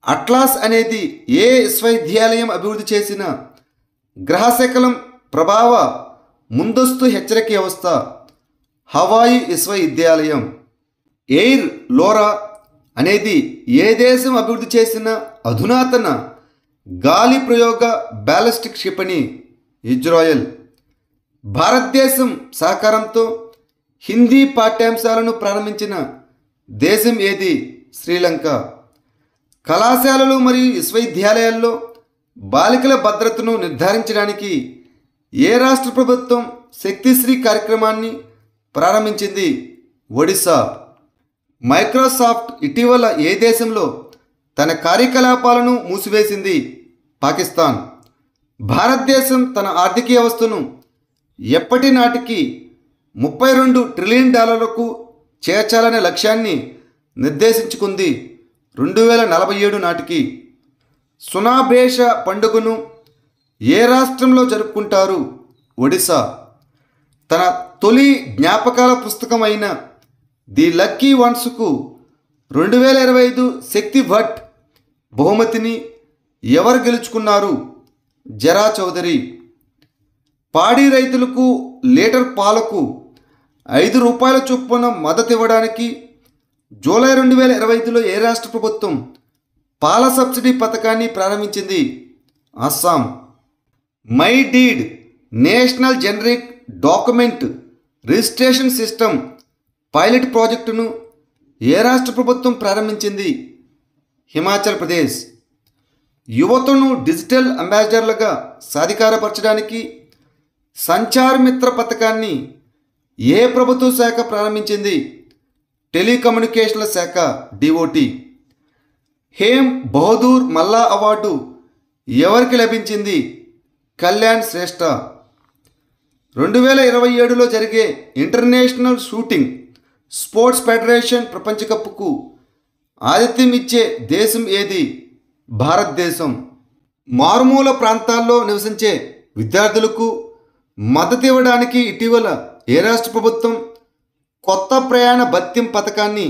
Atlas అనేది ఏ విశ్వవిద్యాలయం అభివృద్ధి చేసిన గ్రహశకలం ప్రభావ ముందస్తు హెచ్చరిక వ్యవస్థ? హవాయి విశ్వవిద్యాలయం. ఎయిర్ లోరా అనేది ఏ దేశం అభివృద్ధి చేసిన అధునాతన గాలి ప్రయోగ బ్యాలిస్టిక్ క్షిపణి? ఇజ్రాయెల్. భారతదేశం సహకారంతో హిందీ పాఠ్యాంశాలను ప్రారంభించిన దేశం ఏది? శ్రీలంక. కళాశాలలు మరియు విశ్వవిద్యాలయాల్లో బాలికల భద్రతను నిర్ధారించడానికి ఏ రాష్ట్ర ప్రభుత్వం శక్తిశ్రీ కార్యక్రమాన్ని ప్రారంభించింది? ఒడిశా. మైక్రోసాఫ్ట్ ఇటీవల ఏ దేశంలో తన కార్యకలాపాలను మూసివేసింది? పాకిస్తాన్. భారతదేశం తన ఆర్థిక వ్యవస్థను ఎప్పటి నాటికి $32 ట్రిలియన్ చేర్చాలనే లక్ష్యాన్ని నిర్దేశించుకుంది? 2047 నాటికి. సునాబేష పండుగను ఏ రాష్ట్రంలో జరుపుకుంటారు? ఒడిశా. తన తొలి జ్ఞాపకాల పుస్తకం అయిన ది లక్కీ వన్స్కు 2025 శక్తి భట్ బహుమతిని ఎవరు గెలుచుకున్నారు? జరా చౌదరి. పాడి రైతులకు లీటర్ పాలకు ₹5 చొప్పున మద్దతు ఇవ్వడానికి జూలై 2025లో ఏ రాష్ట్ర ప్రభుత్వం పాల సబ్సిడీ పథకాన్ని ప్రారంభించింది? Assam. My deed national generic document registration system pilot ప్రాజెక్టును ఏ రాష్ట్ర ప్రభుత్వం ప్రారంభించింది? హిమాచల్ ప్రదేశ్. యువతను డిజిటల్ అంబాసిడర్లుగా సాధికారపరచడానికి సంచార్ మిత్ర పథకాన్ని ఏ ప్రభుత్వ శాఖ ప్రారంభించింది? టెలికమ్యూనికేషన్ల శాఖ DOT. హేమ్ బహదూర్ మల్లా అవార్డు ఎవరికి లభించింది? కళ్యాణ్ శ్రేష్ఠ. 2027లో జరిగే ఇంటర్నేషనల్ షూటింగ్ స్పోర్ట్స్ ఫెడరేషన్ ప్రపంచ కప్కు ఆతిథ్యం ఇచ్చే దేశం ఏది? భారతదేశం. మారుమూల ప్రాంతాల్లో నివసించే విద్యార్థులకు మద్దతు ఇవ్వడానికి ఇటీవల ఏ రాష్ట్ర ప్రభుత్వం కొత్త ప్రయాణ భత్యం పథకాన్ని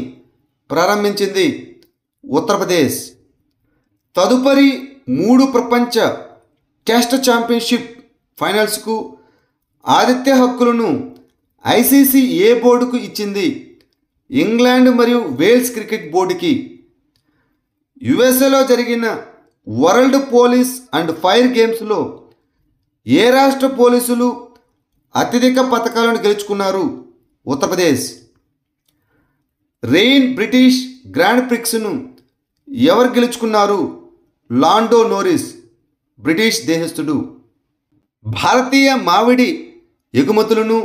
ప్రారంభించింది? ఉత్తరప్రదేశ్. తదుపరి 3 ప్రపంచ టెస్ట్ ఛాంపియన్షిప్ ఫైనల్స్కు ఆతిథ్య హక్కులను ఐసీసీ ఏ బోర్డుకు ఇచ్చింది? ఇంగ్లాండ్ మరియు వేల్స్ క్రికెట్ బోర్డుకి. యుఎస్ఏలో జరిగిన వరల్డ్ పోలీస్ అండ్ ఫైర్ గేమ్స్లో ఏ రాష్ట్ర పోలీసులు అత్యధిక పతకాలను గెలుచుకున్నారు? ఉత్తరప్రదేశ్. రెయిన్ బ్రిటిష్ గ్రాండ్ ప్రిక్స్ను ఎవరు గెలుచుకున్నారు? లాండో నోరిస్, బ్రిటిష్ దేశస్థుడు. భారతీయ మామిడి ఎగుమతులను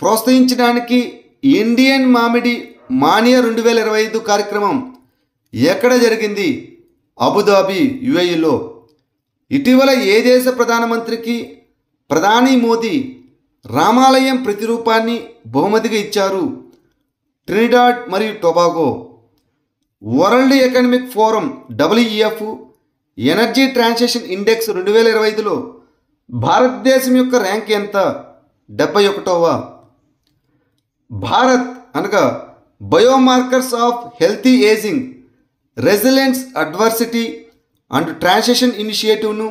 ప్రోత్సహించడానికి ఇండియన్ మామిడి మానియా 2025 కార్యక్రమం ఎక్కడ జరిగింది? అబుదాబి, యుఏఈలో. ఇటీవల ఏ దేశ ప్రధానమంత్రికి ప్రధాని మోదీ రామాలయం ప్రతిరూపాన్ని బహుమతిగా ఇచ్చారు? ట్రినిడాడ్ మరియు Tobago. World economic forum WEF energy transition index 2025లో భారతదేశం యొక్క ర్యాంక్ ఎంత? 71వ. భారత్ అనగా biomarkers of healthy ageing, resilience, adversity and transition ఇనిషియేటివ్ను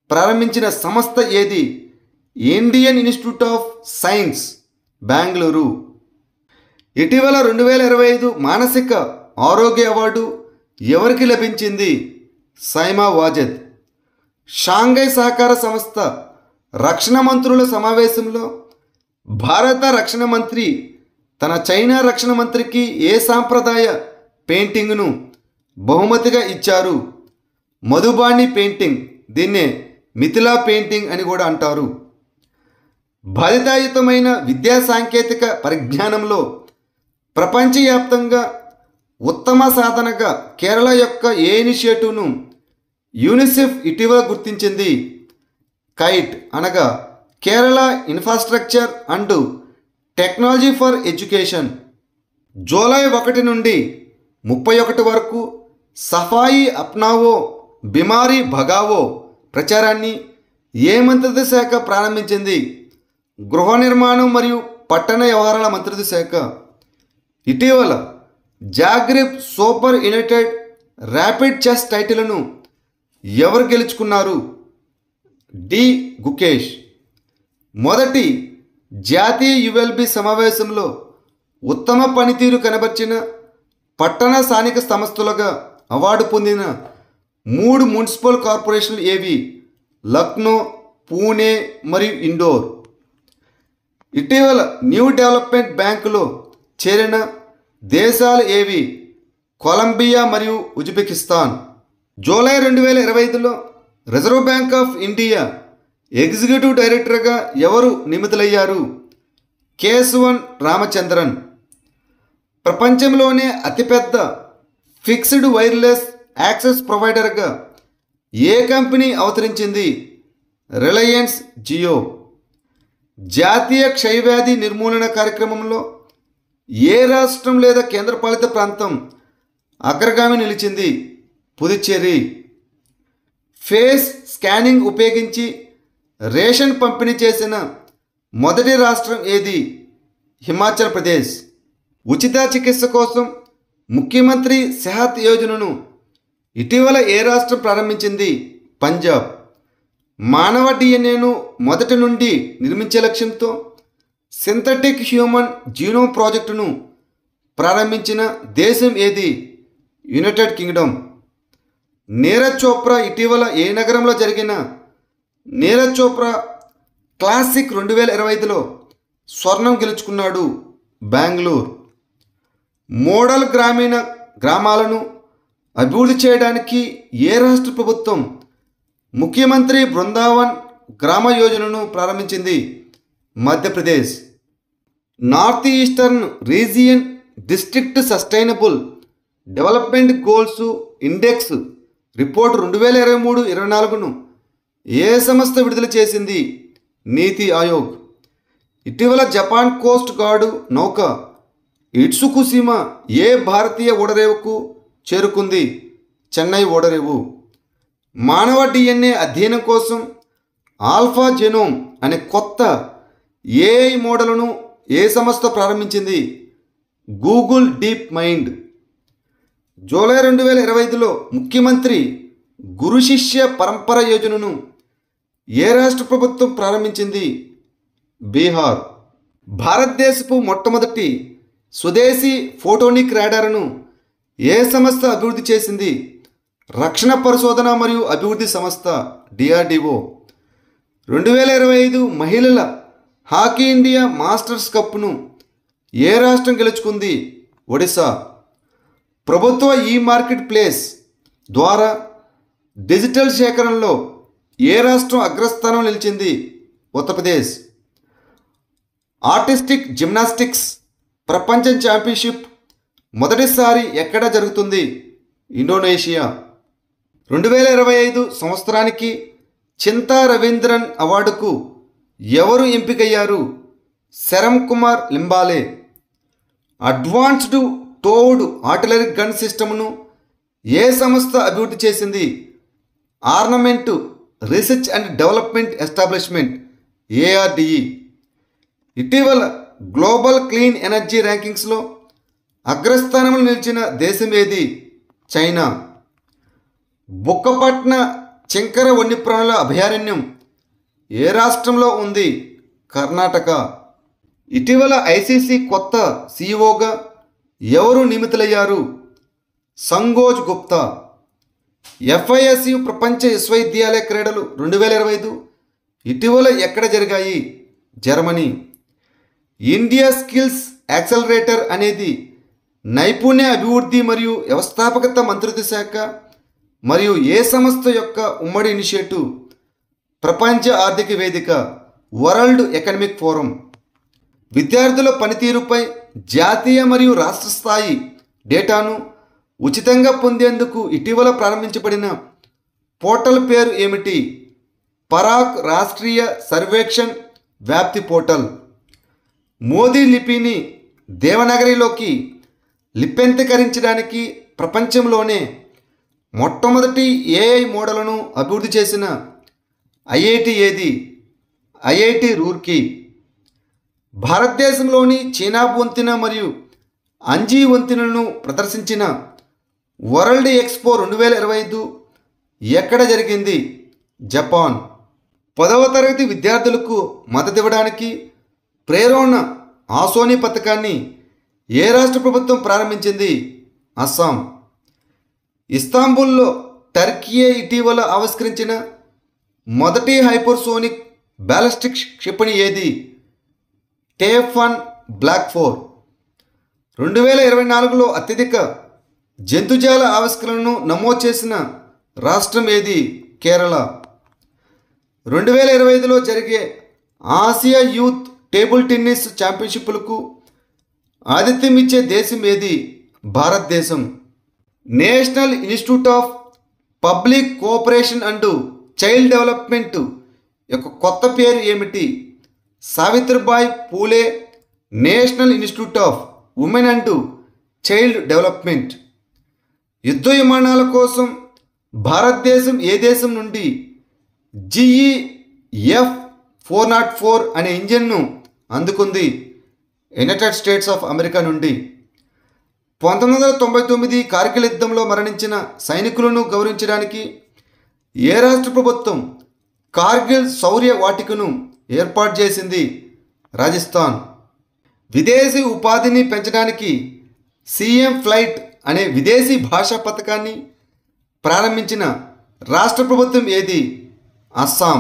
ప్రారంభించిన సంస్థ ఏది? Indian institute of science, Bengaluru. ఇటీవల 2025 మానసిక ఆరోగ్య అవార్డు ఎవరికి లభించింది? సైమా వాజెద్. షాంఘై సహకార సంస్థ రక్షణ మంత్రుల సమావేశంలో భారత రక్షణ మంత్రి తన చైనా రక్షణ మంత్రికి ఏ సాంప్రదాయ పెయింటింగ్ను బహుమతిగా ఇచ్చారు? మధుబాని పెయింటింగ్. దీన్నే మిథిలా పెయింటింగ్ అని కూడా అంటారు. బాధ్యతాయుతమైన విద్యా సాంకేతిక పరిజ్ఞానంలో ప్రపంచవ్యాప్తంగా ఉత్తమ సాధనగా కేరళ యొక్క ఏ ఇనిషియేటివ్ను యూనిసెఫ్ ఇటీవల గుర్తించింది? కైట్ అనగా Kerala infrastructure and technology for education. July 1 నుండి 31 వరకు సఫాయి అప్నావో బిమారీ భగావో ప్రచారాన్ని ఏ మంత్రిత్వ శాఖ ప్రారంభించింది? గృహ నిర్మాణం మరియు పట్టణ వ్యవహారాల మంత్రిత్వ శాఖ. ఇటీవల Zagreb super united rapid chess టైటిల్ను ఎవరు గెలుచుకున్నారు? డి గుకేష్. మొదటి జాతీయ యుఎల్బి సమావేశంలో ఉత్తమ పనితీరు కనబర్చిన పట్టణ స్థానిక సంస్థలుగా అవార్డు పొందిన 3 మున్సిపల్ కార్పొరేషన్లు ఏవి? లక్నో, పూణే మరియు ఇండోర్. ఇటీవల న్యూ డెవలప్మెంట్ బ్యాంకులో చేరిన దేశాలు ఏవి? కొలంబియా మరియు ఉజ్బెకిస్తాన్. జూలై 2025లో reserve bank of India executive డైరెక్టర్గా ఎవరు నియమితులయ్యారు? కేశవన్ రామచంద్రన్. ప్రపంచంలోనే అతిపెద్ద ఫిక్స్డ్ వైర్లెస్ యాక్సెస్ ప్రొవైడర్గా ఏ కంపెనీ అవతరించింది? రిలయన్స్ జియో. జాతీయ క్షయవ్యాధి నిర్మూలన కార్యక్రమంలో ఏ రాష్ట్రం లేదా కేంద్రపాలిత ప్రాంతం అగ్రగామి నిలిచింది? పుదుచ్చేరి. ఫేస్ స్కానింగ్ ఉపయోగించి రేషన్ పంపిణీ చేసిన మొదటి రాష్ట్రం ఏది? హిమాచల్ ప్రదేశ్. ఉచిత చికిత్స కోసం ముఖ్యమంత్రి సెహత్ యోజనను ఇటీవల ఏ రాష్ట్రం ప్రారంభించింది? పంజాబ్. మానవ డిఎన్ఏను మొదటి నుండి నిర్మించే లక్ష్యంతో సింథటిక్ హ్యూమన్ జీనోమ్ ప్రాజెక్టును ప్రారంభించిన దేశం ఏది? United Kingdom. నీరజ్ చోప్రా ఇటీవల ఏ నగరంలో జరిగిన నీరజ్ చోప్రా క్లాసిక్ 2025లో స్వర్ణం గెలుచుకున్నాడు? బెంగళూరు. మోడల్ గ్రామీణ గ్రామాలను అభివృద్ధి చేయడానికి ఏ రాష్ట్ర ప్రభుత్వం ముఖ్యమంత్రి బృందావన్ గ్రామ యోజనను ప్రారంభించింది? Madhya Pradesh. North eastern region district sustainable development goals index report 2023-24ను ఏ సంస్థ విడుదల చేసింది? నీతి ఆయోగ్. ఇటీవల జపాన్ కోస్ట్ గార్డు నౌక ఇట్సుకుషిమా ఏ భారతీయ ఓడరేవుకు చేరుకుంది? చెన్నై ఓడరేవు. మానవ డిఎన్ఏ అధ్యయనం కోసం ఆల్ఫా జెనోమ్ అనే కొత్త ఏఐ మోడల్ను ఏ సంస్థ ప్రారంభించింది? Google deep mind. జూలై 2025లో ముఖ్యమంత్రి గురు శిష్య పరంపర యోజనను ఏ రాష్ట్ర ప్రభుత్వం ప్రారంభించింది? బీహార్. భారతదేశపు మొట్టమొదటి స్వదేశీ ఫోటోనిక్ రాడార్ను ఏ సంస్థ అభివృద్ధి చేసింది? రక్షణ పరిశోధన మరియు అభివృద్ధి సంస్థ డిఆర్డిఓ. 2025 మహిళల హాకీ ఇండియా మాస్టర్స్ కప్ను ఏ రాష్ట్రం గెలుచుకుంది? ఒడిశా. ప్రభుత్వ ఈ మార్కెట్ ప్లేస్ ద్వారా డిజిటల్ సేకరణలో ఏ రాష్ట్రం అగ్రస్థానం నిలిచింది? ఉత్తరప్రదేశ్. ఆర్టిస్టిక్ జిమ్నాస్టిక్స్ ప్రపంచ ఛాంపియన్షిప్ మొదటిసారి ఎక్కడ జరుగుతుంది? ఇండోనేషియా. 2025 సంవత్సరానికి చింతా రవీంద్రన్ అవార్డుకు ఎవరు ఎంపికయ్యారు? Sharan Kumar Limbale. Advanced towed artillery gun సిస్టమ్ను ఏ సంస్థ అభివృద్ధి చేసింది? Armament research and development establishment ARDE. ఇటీవల గ్లోబల్ క్లీన్ ఎనర్జీ ర్యాంకింగ్స్లో అగ్రస్థానంలో నిలిచిన దేశం ఏది? చైనా. బుక్కపట్న చింకర వన్యప్రాణుల అభయారణ్యం ఏ రాష్ట్రంలో ఉంది? కర్ణాటక. ఇటీవల ఐసీసీ కొత్త సీఈఓగా ఎవరు నియమితులయ్యారు? సంగోజ్ గుప్తా. ఎఫ్ఐఎస్యు ప్రపంచ విశ్వవిద్యాలయ క్రీడలు 2025 ఇటీవల ఎక్కడ జరిగాయి? జర్మనీ. ఇండియా స్కిల్స్ యాక్సలరేటర్ అనేది నైపుణ్య అభివృద్ధి మరియు వ్యవస్థాపకత మంత్రిత్వ శాఖ మరియు ఏ సంస్థ యొక్క ఉమ్మడి ఇనిషియేటివ్? ప్రపంచ ఆర్థిక వేదిక వరల్డ్ ఎకనమిక్ ఫోరం. విద్యార్థుల పనితీరుపై జాతీయ మరియు రాష్ట్ర స్థాయి డేటాను ఉచితంగా పొందేందుకు ఇటీవల ప్రారంభించబడిన పోర్టల్ పేరు ఏమిటి? పరాక్ రాష్ట్రీయ సర్వేక్షణ్ వ్యాప్తి పోర్టల్. మోదీ లిపిని దేవనాగరిలోకి లిప్యంతరీకరించడానికి ప్రపంచంలోనే మొట్టమొదటి ఏఐ మోడల్ను అభివృద్ధి చేసిన ఐఐటి ఏది? ఐఐటి రూర్కీ. భారతదేశంలోని చీనాబ్ వంతెన మరియు అంజీ వంతెనలను ప్రదర్శించిన వరల్డ్ ఎక్స్పో 2025 ఎక్కడ జరిగింది? జపాన్. 10వ తరగతి విద్యార్థులకు మద్దతివ్వడానికి ప్రేరణ ఆసోని పథకాన్ని ఏ రాష్ట్ర ప్రభుత్వం ప్రారంభించింది? అస్సాం. ఇస్తాంబుల్లో టర్కీ ఇటీవల ఆవిష్కరించిన మొదటి హైపర్సోనిక్ బ్యాలిస్టిక్ క్షిపణి ఏది? టేఫాన్ బ్లాక్ 4. 2024లో అత్యధిక జంతుజాల ఆవిష్కరణను నమోదు చేసిన రాష్ట్రం ఏది? కేరళ. 2025లో జరిగే ఆసియా యూత్ టేబుల్ టెన్నిస్ ఛాంపియన్షిప్లకు ఆతిథ్యం ఇచ్చే దేశం ఏది? భారతదేశం. National institute of public cooperation and child development యొక్క కొత్త పేరు ఏమిటి? Savitribai Phule national institute of women and child development. యుద్ధ విమానాల కోసం భారతదేశం ఏ దేశం నుండి GE F404 అనే ఇంజిన్ను అందుకుంది? యునైటెడ్ స్టేట్స్ ఆఫ్ అమెరికా నుండి. 1999 కార్గిల్ యుద్ధంలో మరణించిన సైనికులను గౌరవించడానికి ఏ రాష్ట్ర ప్రభుత్వం కార్గిల్ శౌర్య వాటికను ఏర్పాటు చేసింది? రాజస్థాన్. విదేశీ ఉపాధిని పెంచడానికి సీఎం ఫ్లైట్ అనే విదేశీ భాషా పథకాన్ని ప్రారంభించిన రాష్ట్ర ప్రభుత్వం ఏది? అస్సాం.